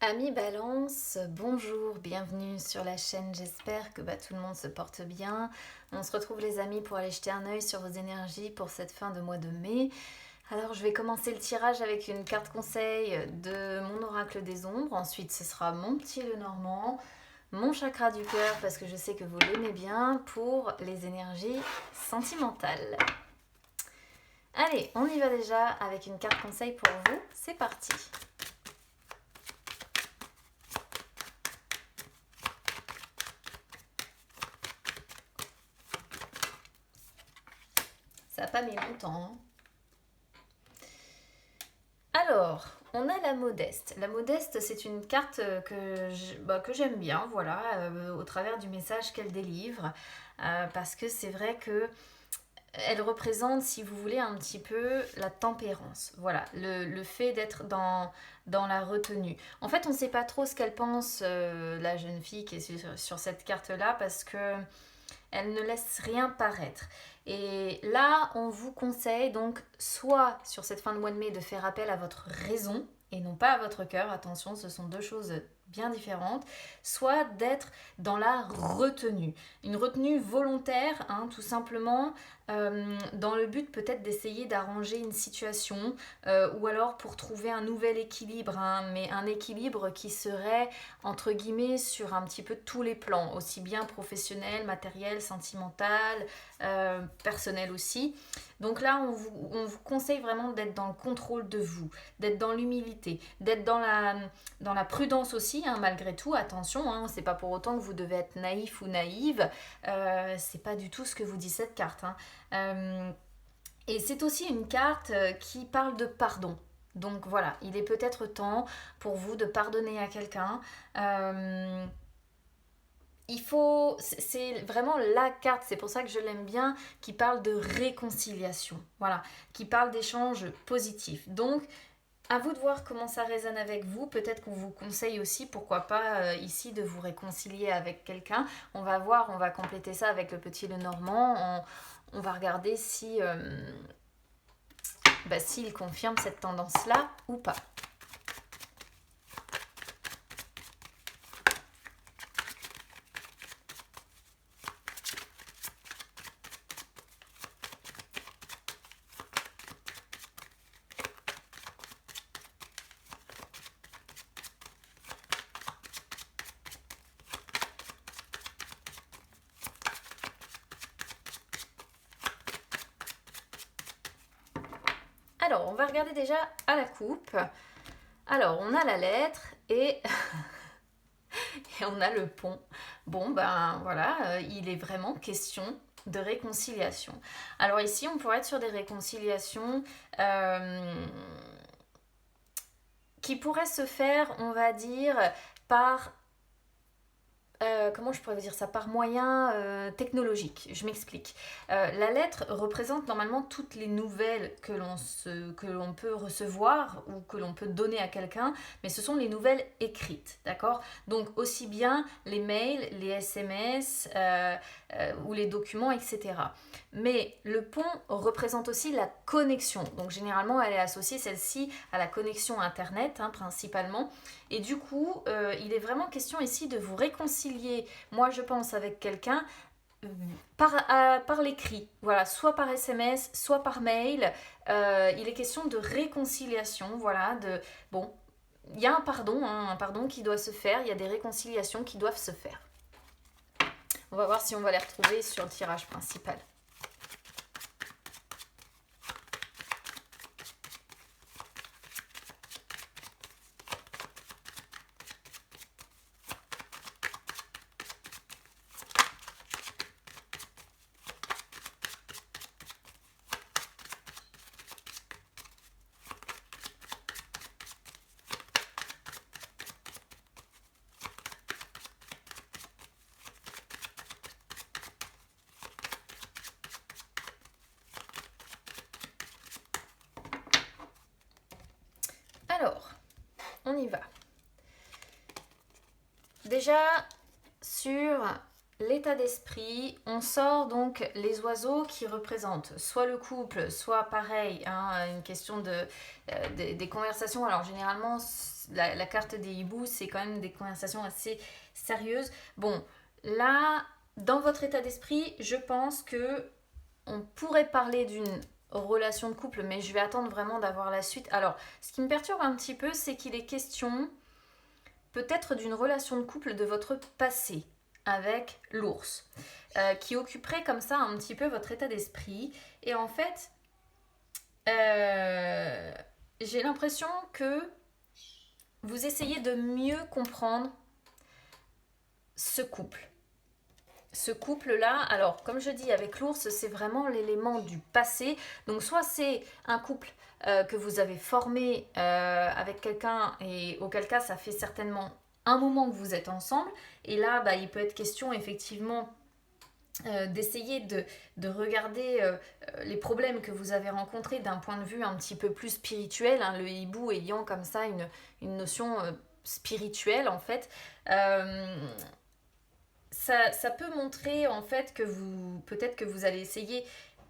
Amis Balance, bonjour, bienvenue sur la chaîne, j'espère que tout le monde se porte bien. On se retrouve les amis pour aller jeter un œil sur vos énergies pour cette fin de mois de mai. Alors je vais commencer le tirage avec une carte conseil de mon oracle des ombres, ensuite ce sera mon petit Lenormand, mon chakra du cœur parce que je sais que vous l'aimez bien pour les énergies sentimentales. Allez, on y va déjà avec une carte conseil pour vous, c'est parti. Ça n'a pas mis longtemps. Alors, on a la modeste. La modeste, c'est une carte que j'aime bien, voilà, au travers du message qu'elle délivre. Parce que c'est vrai que elle représente, si vous voulez, un petit peu la tempérance. Voilà, le fait d'être dans la retenue. En fait, on ne sait pas trop ce qu'elle pense, la jeune fille qui est sur cette carte-là, parce que elle ne laisse rien paraître. Et là, on vous conseille donc soit sur cette fin de mois de mai de faire appel à votre raison et non pas à votre cœur, attention, ce sont deux choses bien différentes, soit d'être dans la retenue, une retenue volontaire, tout simplement, dans le but peut-être d'essayer d'arranger une situation, ou alors pour trouver un nouvel équilibre, mais un équilibre qui serait entre guillemets sur un petit peu tous les plans, aussi bien professionnel, matériel, sentimental, personnel aussi. Donc là, on vous conseille vraiment d'être dans le contrôle de vous, d'être dans l'humilité, d'être dans la prudence aussi, malgré tout. Attention, c'est pas pour autant que vous devez être naïf ou naïve. C'est pas du tout ce que vous dit cette carte. Et c'est aussi une carte qui parle de pardon. Donc voilà, il est peut-être temps pour vous de pardonner à quelqu'un. C'est vraiment la carte, c'est pour ça que je l'aime bien, qui parle de réconciliation, voilà, qui parle d'échanges positifs. Donc, à vous de voir comment ça résonne avec vous. Peut-être qu'on vous conseille aussi, pourquoi pas, ici, de vous réconcilier avec quelqu'un. On va voir, on va compléter ça avec le petit Lenormand. On va regarder s'il confirme cette tendance-là ou pas. Alors, on va regarder déjà à la coupe. Alors, on a la lettre et on a le pont. Bon, voilà, il est vraiment question de réconciliation. Alors ici, on pourrait être sur des réconciliations qui pourraient se faire, on va dire, par comment je pourrais vous dire ça, par moyen technologique. Je m'explique. La lettre représente normalement toutes les nouvelles que l'on peut recevoir ou que l'on peut donner à quelqu'un, mais ce sont les nouvelles écrites, d'accord? Donc aussi bien les mails, les SMS ou les documents, etc. Mais le pont représente aussi la connexion. Donc généralement, elle est associée, celle-ci, à la connexion Internet, principalement. Et du coup, il est vraiment question ici de vous réconcilier, moi je pense, avec quelqu'un par l'écrit, voilà, soit par SMS, soit par mail. Il est question de réconciliation, voilà, bon, il y a un pardon qui doit se faire, il y a des réconciliations qui doivent se faire. On va voir si on va les retrouver sur le tirage principal. Alors, on y va. Déjà, sur l'état d'esprit, on sort donc les oiseaux qui représentent soit le couple, soit pareil, hein, une question des conversations. Alors généralement, la carte des hiboux, c'est quand même des conversations assez sérieuses. Bon, là, dans votre état d'esprit, je pense que on pourrait parler d'une relation de couple, mais je vais attendre vraiment d'avoir la suite. Alors, ce qui me perturbe un petit peu, c'est qu'il est question peut-être d'une relation de couple de votre passé avec l'ours, qui occuperait comme ça un petit peu votre état d'esprit. Et en fait, euh, j'ai l'impression que vous essayez de mieux comprendre ce couple. Ce couple-là, alors comme je dis avec l'ours, c'est vraiment l'élément du passé. Donc soit c'est un couple que vous avez formé avec quelqu'un et auquel cas ça fait certainement un moment que vous êtes ensemble. Et là, bah, il peut être question effectivement d'essayer de regarder les problèmes que vous avez rencontrés d'un point de vue un petit peu plus spirituel, hein, le hibou ayant comme ça une notion spirituelle en fait. Euh, ça peut montrer en fait que vous peut-être que vous allez essayer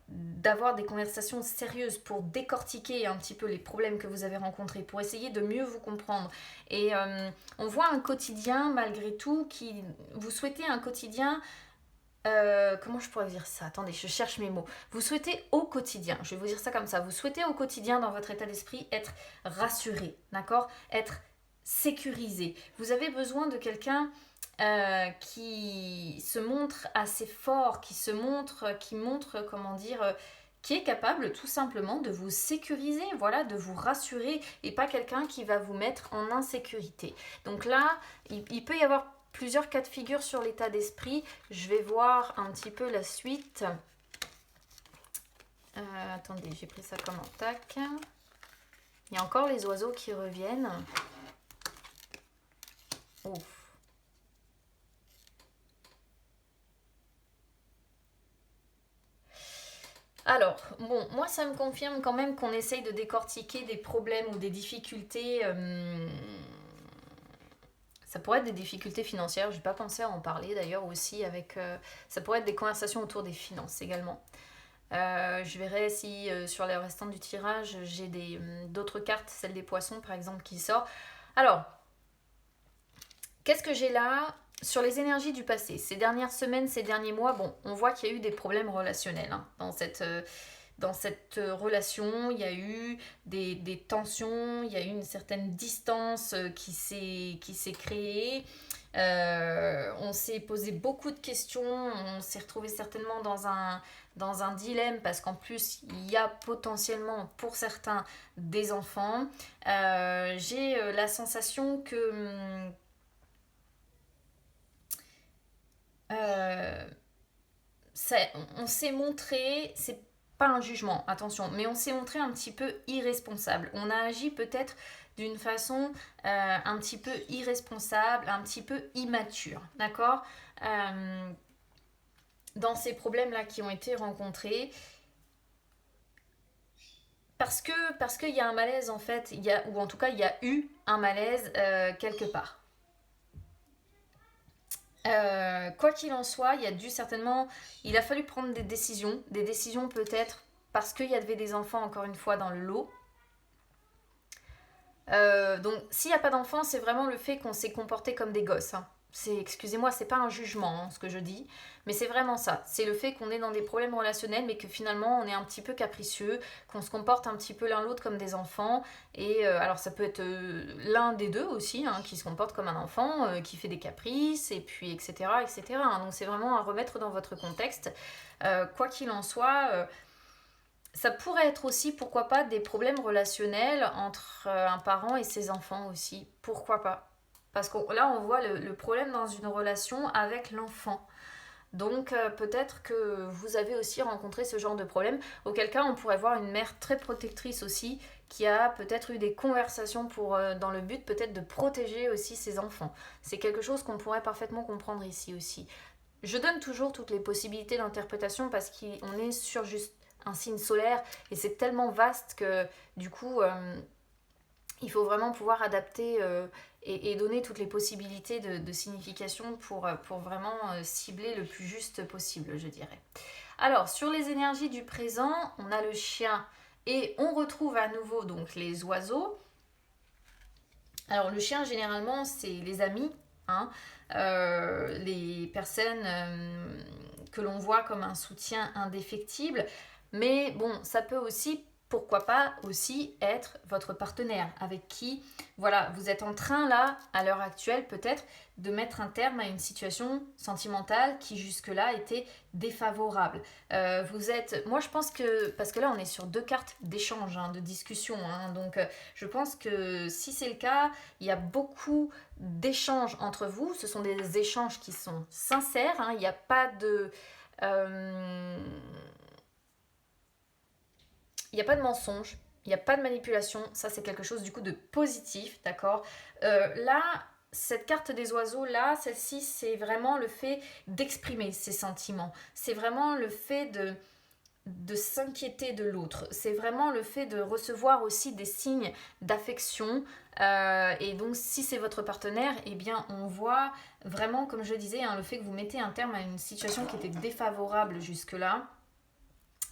d'avoir des conversations sérieuses pour décortiquer un petit peu les problèmes que vous avez rencontrés, pour essayer de mieux vous comprendre. Et on voit un quotidien malgré tout qui vous souhaitez un quotidien. Comment je pourrais dire ça? Attendez, je cherche mes mots. Vous souhaitez au quotidien, je vais vous dire ça comme ça, vous souhaitez au quotidien dans votre état d'esprit être rassuré, d'accord? Être sécurisé. Vous avez besoin de quelqu'un qui se montre assez fort, qui montre, comment dire, qui est capable tout simplement de vous sécuriser, voilà, de vous rassurer et pas quelqu'un qui va vous mettre en insécurité. Donc là, il peut y avoir plusieurs cas de figure sur l'état d'esprit. Je vais voir un petit peu la suite. Attendez, j'ai pris ça comme un tac. Il y a encore les oiseaux qui reviennent. Ouf. Alors, bon, moi ça me confirme quand même qu'on essaye de décortiquer des problèmes ou des difficultés. Ça pourrait être des difficultés financières, j'ai pas pensé à en parler d'ailleurs aussi avec. Ça pourrait être des conversations autour des finances également. Je verrai si sur les restants du tirage j'ai d'autres cartes, celle des poissons par exemple qui sort. Alors, qu'est-ce que j'ai là sur les énergies du passé? Ces dernières semaines, ces derniers mois, bon, on voit qu'il y a eu des problèmes relationnels hein, dans cette relation. Il y a eu des tensions, il y a eu une certaine distance qui s'est créée. On s'est posé beaucoup de questions, on s'est retrouvé certainement dans un dilemme parce qu'en plus il y a potentiellement pour certains des enfants. J'ai la sensation que euh, ça, on s'est montré, c'est pas un jugement, attention, mais on s'est montré un petit peu irresponsable. On a agi peut-être d'une façon un petit peu irresponsable, un petit peu immature, d'accord? Dans ces problèmes-là qui ont été rencontrés, parce qu'il y a un malaise en fait, ou en tout cas il y a eu un malaise quelque part. Quoi qu'il en soit, il a fallu prendre des décisions peut-être parce qu'il y avait des enfants encore une fois dans le lot. Donc s'il n'y a pas d'enfants, c'est vraiment le fait qu'on s'est comporté comme des gosses, hein. Excusez-moi, c'est pas un jugement hein, ce que je dis, mais c'est vraiment ça. C'est le fait qu'on est dans des problèmes relationnels, mais que finalement on est un petit peu capricieux, qu'on se comporte un petit peu l'un l'autre comme des enfants. Et alors ça peut être l'un des deux aussi, hein, qui se comporte comme un enfant, qui fait des caprices, et puis etc. etc. hein. Donc c'est vraiment à remettre dans votre contexte. Quoi qu'il en soit, ça pourrait être aussi, pourquoi pas, des problèmes relationnels entre un parent et ses enfants aussi. Pourquoi pas? Parce que là, on voit le problème dans une relation avec l'enfant. Donc peut-être que vous avez aussi rencontré ce genre de problème, auquel cas on pourrait voir une mère très protectrice aussi, qui a peut-être eu des conversations dans le but peut-être de protéger aussi ses enfants. C'est quelque chose qu'on pourrait parfaitement comprendre ici aussi. Je donne toujours toutes les possibilités d'interprétation parce qu'on est sur juste un signe solaire et c'est tellement vaste que du coup Il faut vraiment pouvoir adapter et donner toutes les possibilités de signification pour vraiment cibler le plus juste possible, je dirais. Alors, sur les énergies du présent, on a le chien et on retrouve à nouveau donc les oiseaux. Alors, le chien, généralement, c'est les amis, hein, les personnes que l'on voit comme un soutien indéfectible. Mais bon, ça peut aussi, pourquoi pas, aussi être votre partenaire avec qui, voilà, vous êtes en train là, à l'heure actuelle peut-être, de mettre un terme à une situation sentimentale qui jusque-là était défavorable. Vous êtes, moi je pense que, parce que là on est sur deux cartes d'échange, hein, de discussion, hein, donc je pense que si c'est le cas, il y a beaucoup d'échanges entre vous, ce sont des échanges qui sont sincères, hein, il n'y a pas de... euh, il n'y a pas de mensonge, il n'y a pas de manipulation, ça c'est quelque chose du coup de positif, d'accord. Là, cette carte des oiseaux là, celle-ci, c'est vraiment le fait d'exprimer ses sentiments, c'est vraiment le fait de s'inquiéter de l'autre, c'est vraiment le fait de recevoir aussi des signes d'affection. Et donc si c'est votre partenaire, eh bien on voit vraiment, comme je disais, hein, le fait que vous mettez un terme à une situation qui était défavorable jusque-là.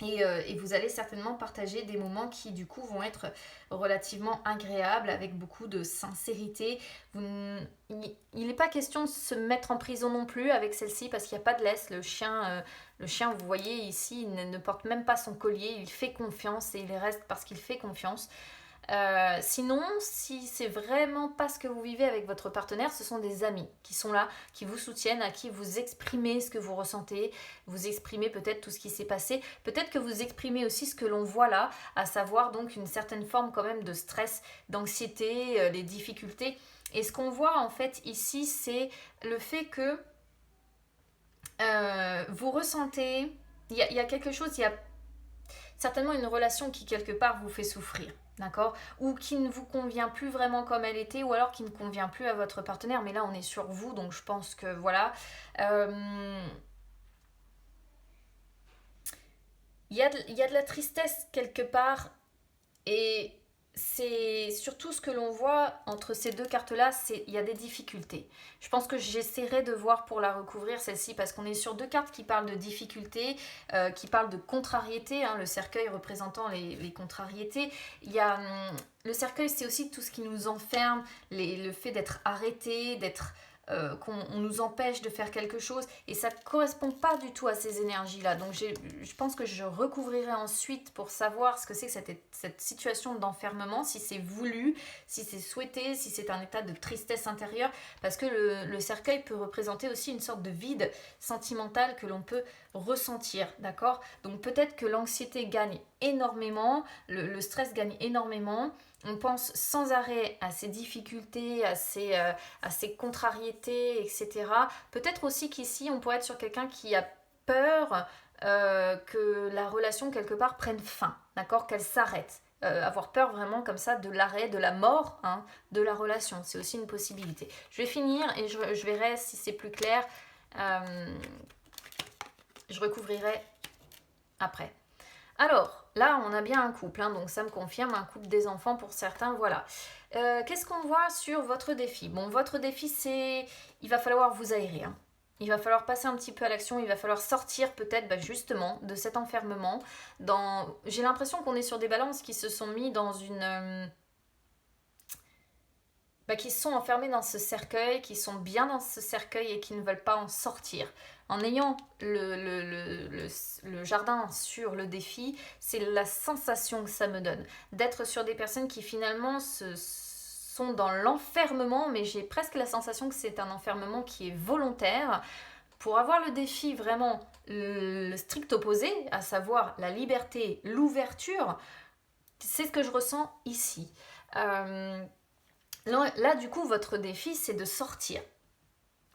Et vous allez certainement partager des moments qui du coup vont être relativement agréables avec beaucoup de sincérité. Il n'est pas question de se mettre en prison non plus avec celle-ci parce qu'il n'y a pas de laisse. Le chien, vous voyez ici, il ne porte même pas son collier, il fait confiance et il reste parce qu'il fait confiance. Sinon, si c'est vraiment pas ce que vous vivez avec votre partenaire, ce sont des amis qui sont là, qui vous soutiennent, à qui vous exprimez ce que vous ressentez, vous exprimez peut-être tout ce qui s'est passé, peut-être que vous exprimez aussi ce que l'on voit là, à savoir donc une certaine forme quand même de stress, d'anxiété, les difficultés. Et ce qu'on voit en fait ici, c'est le fait que vous ressentez, il y a quelque chose, il y a certainement une relation qui quelque part vous fait souffrir, d'accord, ou qui ne vous convient plus vraiment comme elle était, ou alors qui ne convient plus à votre partenaire, mais là on est sur vous, donc je pense que voilà. Il y a de la tristesse quelque part, et c'est surtout ce que l'on voit entre ces deux cartes-là, c'est il y a des difficultés. Je pense que j'essaierai de voir pour la recouvrir celle-ci parce qu'on est sur deux cartes qui parlent de difficultés, qui parlent de contrariété, hein, le cercueil représentant les contrariétés. Il y a le cercueil, c'est aussi tout ce qui nous enferme, le fait d'être arrêté, d'être qu'on nous empêche de faire quelque chose, et ça ne correspond pas du tout à ces énergies-là. Donc je pense que je recouvrirai ensuite pour savoir ce que c'est que cette situation d'enfermement, si c'est voulu, si c'est souhaité, si c'est un état de tristesse intérieure, parce que le cercueil peut représenter aussi une sorte de vide sentimental que l'on peut ressentir, d'accord. Donc peut-être que l'anxiété gagne énormément, le stress gagne énormément, on pense sans arrêt à ces difficultés, à ces contrariétés, etc. Peut-être aussi qu'ici, on pourrait être sur quelqu'un qui a peur que la relation, quelque part, prenne fin, d'accord, qu'elle s'arrête. Avoir peur vraiment comme ça de l'arrêt, de la mort, hein, de la relation. C'est aussi une possibilité. Je vais finir et je verrai si c'est plus clair. Je recouvrirai après. Alors, là, on a bien un couple, hein, donc ça me confirme, un couple, des enfants pour certains, voilà. Qu'est-ce qu'on voit sur votre défi? Bon, votre défi, c'est... Il va falloir vous aérer, hein. Il va falloir passer un petit peu à l'action, il va falloir sortir peut-être justement de cet enfermement. J'ai l'impression qu'on est sur des balances qui se sont mis dans une... qui sont enfermés dans ce cercueil, qui sont bien dans ce cercueil et qui ne veulent pas en sortir. En ayant le jardin sur le défi, c'est la sensation que ça me donne. D'être sur des personnes qui finalement sont dans l'enfermement, mais j'ai presque la sensation que c'est un enfermement qui est volontaire. Pour avoir le défi vraiment le strict opposé, à savoir la liberté, l'ouverture, c'est ce que je ressens ici. Là, du coup, votre défi, c'est de sortir.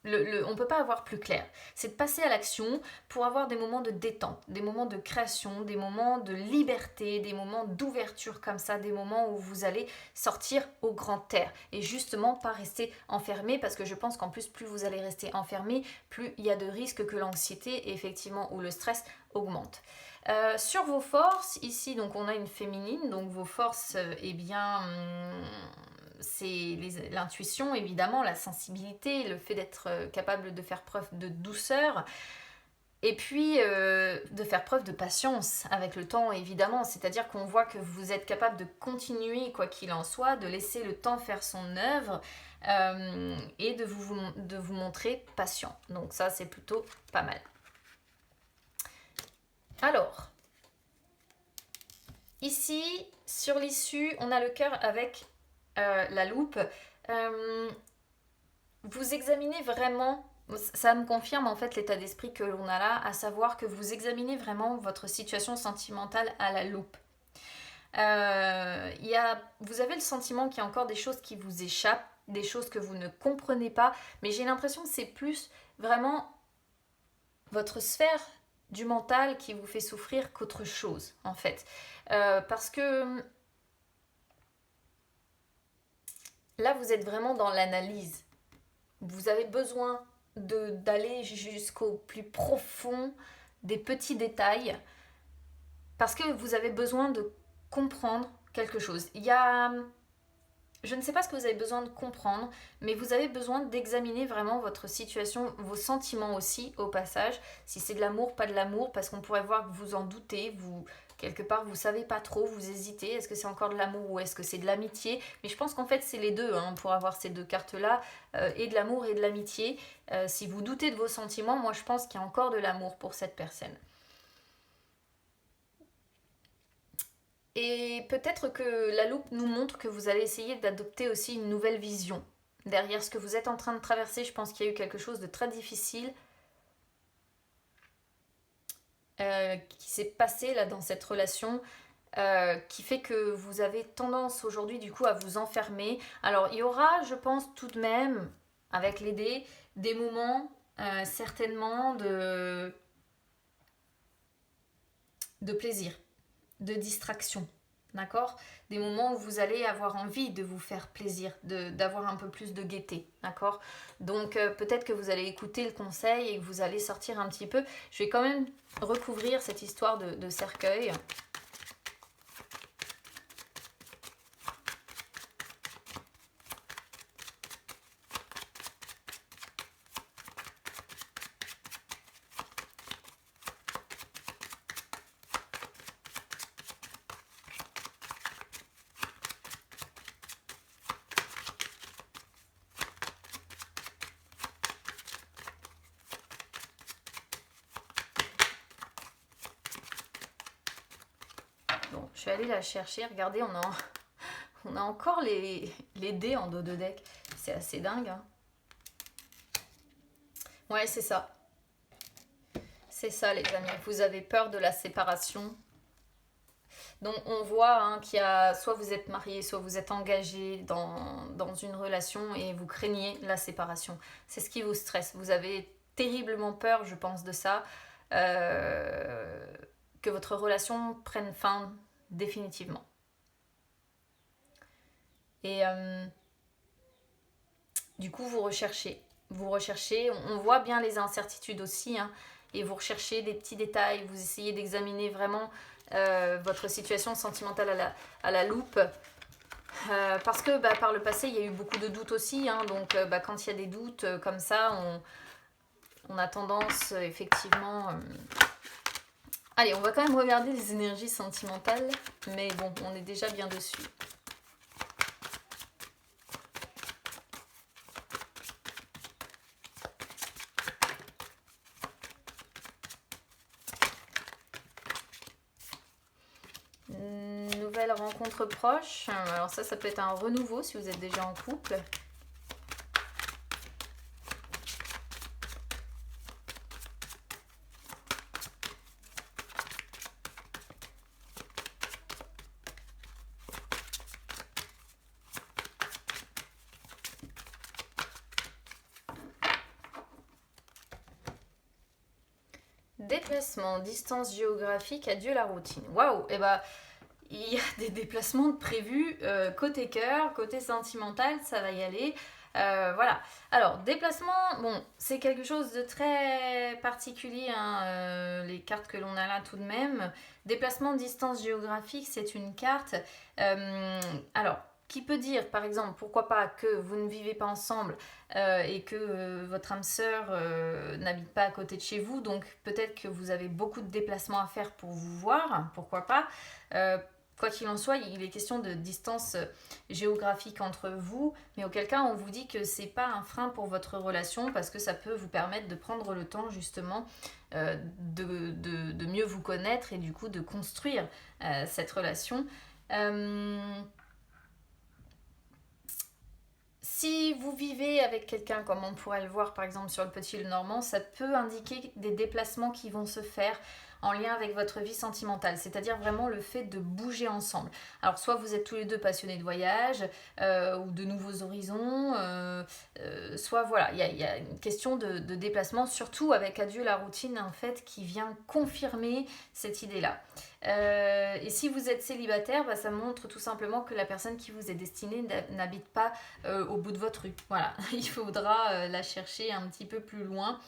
on ne peut pas avoir plus clair. C'est de passer à l'action pour avoir des moments de détente, des moments de création, des moments de liberté, des moments d'ouverture comme ça, des moments où vous allez sortir au grand air et justement pas rester enfermé, parce que je pense qu'en plus plus vous allez rester enfermé, plus il y a de risques que l'anxiété effectivement ou le stress augmente. Sur vos forces, ici donc on a une féminine, donc vos forces, eh bien c'est l'intuition évidemment, la sensibilité, le fait d'être capable de faire preuve de douceur, et puis de faire preuve de patience avec le temps évidemment, c'est-à-dire qu'on voit que vous êtes capable de continuer quoi qu'il en soit, de laisser le temps faire son œuvre et de vous montrer patient. Donc ça c'est plutôt pas mal. Alors, ici, sur l'issue, on a le cœur avec la loupe. Vous examinez vraiment, ça me confirme en fait l'état d'esprit que l'on a là, à savoir que vous examinez vraiment votre situation sentimentale à la loupe. Vous avez le sentiment qu'il y a encore des choses qui vous échappent, des choses que vous ne comprenez pas, mais j'ai l'impression que c'est plus vraiment votre sphère du mental qui vous fait souffrir qu'autre chose en fait. Parce que là vous êtes vraiment dans l'analyse. Vous avez besoin d'aller jusqu'au plus profond des petits détails parce que vous avez besoin de comprendre quelque chose. Je ne sais pas ce que vous avez besoin de comprendre, mais vous avez besoin d'examiner vraiment votre situation, vos sentiments aussi au passage, si c'est de l'amour, pas de l'amour, parce qu'on pourrait voir que vous en doutez, quelque part vous savez pas trop, vous hésitez, est-ce que c'est encore de l'amour ou est-ce que c'est de l'amitié? Mais je pense qu'en fait c'est les deux, pour avoir ces deux cartes-là, et de l'amour et de l'amitié. Si vous doutez de vos sentiments, moi je pense qu'il y a encore de l'amour pour cette personne. Et peut-être que la loupe nous montre que vous allez essayer d'adopter aussi une nouvelle vision. Derrière ce que vous êtes en train de traverser, je pense qu'il y a eu quelque chose de très difficile qui s'est passé là dans cette relation, qui fait que vous avez tendance aujourd'hui du coup à vous enfermer. Alors il y aura, je pense tout de même, avec les dés, des moments certainement de plaisir, de distraction, d'accord? Des moments où vous allez avoir envie de vous faire plaisir, d'avoir un peu plus de gaieté, d'accord? Donc peut-être que vous allez écouter le conseil et que vous allez sortir un petit peu. Je vais quand même recouvrir cette histoire de cercueil. Bon, je suis allée la chercher. Regardez, on a encore les dés en dos de deck. C'est assez dingue. Ouais, c'est ça. C'est ça, les amis. Vous avez peur de la séparation. Donc, on voit qu'il y a... Soit vous êtes marié, soit vous êtes engagé dans une relation et vous craignez la séparation. C'est ce qui vous stresse. Vous avez terriblement peur, je pense, de ça. Que votre relation prenne fin définitivement. Et du coup, vous recherchez. On voit bien les incertitudes aussi, et vous recherchez des petits détails, vous essayez d'examiner vraiment votre situation sentimentale à la loupe. Parce que par le passé, il y a eu beaucoup de doutes aussi, donc quand il y a des doutes comme ça, on a tendance effectivement... Allez, on va quand même regarder les énergies sentimentales, mais bon, on est déjà bien dessus. Nouvelle rencontre proche. Alors ça peut être un renouveau si vous êtes déjà en couple. Déplacement, distance géographique, adieu la routine. Waouh, et bah il y a des déplacements de prévus côté cœur, côté sentimental, ça va y aller. Voilà. Alors, déplacement, bon, c'est quelque chose de très particulier, hein, les cartes que l'on a là tout de même. Déplacement, distance géographique, c'est une carte. Alors, qui peut dire, par exemple, pourquoi pas que vous ne vivez pas ensemble et que votre âme sœur n'habite pas à côté de chez vous, donc peut-être que vous avez beaucoup de déplacements à faire pour vous voir, pourquoi pas. Quoi qu'il en soit, il est question de distance géographique entre vous, mais auquel cas on vous dit que c'est pas un frein pour votre relation parce que ça peut vous permettre de prendre le temps justement de mieux vous connaître et du coup de construire cette relation. Si vous vivez avec quelqu'un, comme on pourrait le voir par exemple sur le petit le normand, ça peut indiquer des déplacements qui vont se faire en lien avec votre vie sentimentale, c'est-à-dire vraiment le fait de bouger ensemble. Alors soit vous êtes tous les deux passionnés de voyage ou de nouveaux horizons, soit voilà, il y a une question de déplacement, surtout avec Adieu la routine en fait, qui vient confirmer cette idée-là. Et si vous êtes célibataire, bah, ça montre tout simplement que la personne qui vous est destinée n'habite pas au bout de votre rue. Voilà, il faudra la chercher un petit peu plus loin.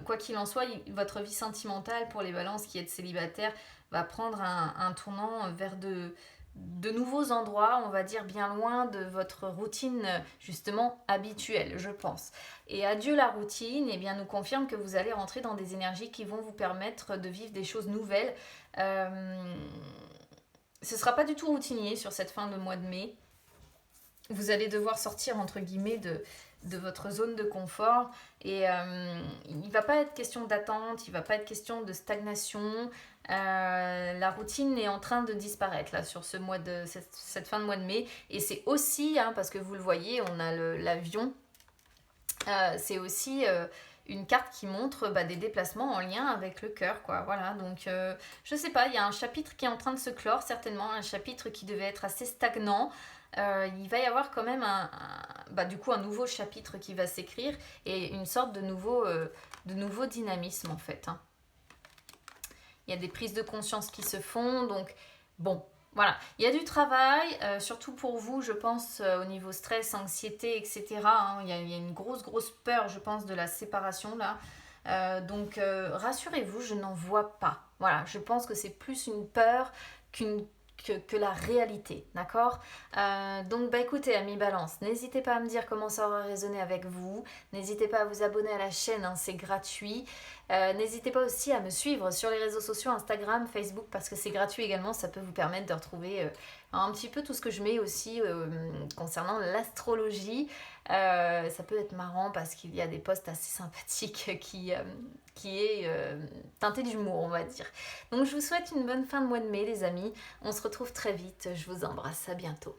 Quoi qu'il en soit, votre vie sentimentale pour les balances qui êtes célibataire va prendre un tournant vers de nouveaux endroits, on va dire bien loin de votre routine justement habituelle, je pense. Et adieu la routine, eh bien, nous confirme que vous allez rentrer dans des énergies qui vont vous permettre de vivre des choses nouvelles. Ce ne sera pas du tout routinier sur cette fin de mois de mai. Vous allez devoir sortir entre guillemets de votre zone de confort et il ne va pas être question d'attente, il ne va pas être question de stagnation. La routine est en train de disparaître là sur cette fin de mois de mai et c'est aussi, hein, parce que vous le voyez, on a l'avion, c'est aussi une carte qui montre des déplacements en lien avec le cœur, quoi. Voilà, donc je sais pas, il y a un chapitre qui est en train de se clore, certainement, un chapitre qui devait être assez stagnant. Il va y avoir quand même du coup un nouveau chapitre qui va s'écrire et une sorte de nouveau dynamisme en fait, hein. Il y a des prises de conscience qui se font, donc bon, voilà, il y a du travail, surtout pour vous, je pense, au niveau stress, anxiété, etc., hein. Il y a une grosse peur, je pense, de la séparation là. Donc rassurez-vous, je n'en vois pas. Voilà, je pense que c'est plus une peur que la réalité, d'accord. Donc écoutez, amis Balance, n'hésitez pas à me dire comment ça aura résonné avec vous, n'hésitez pas à vous abonner à la chaîne, hein, c'est gratuit. N'hésitez pas aussi à me suivre sur les réseaux sociaux, Instagram, Facebook, parce que c'est gratuit également, ça peut vous permettre de retrouver un petit peu tout ce que je mets aussi concernant l'astrologie. Ça peut être marrant parce qu'il y a des posts assez sympathiques qui est teinté d'humour, on va dire. Donc je vous souhaite une bonne fin de mois de mai, les amis. On se retrouve très vite. Je vous embrasse. À bientôt.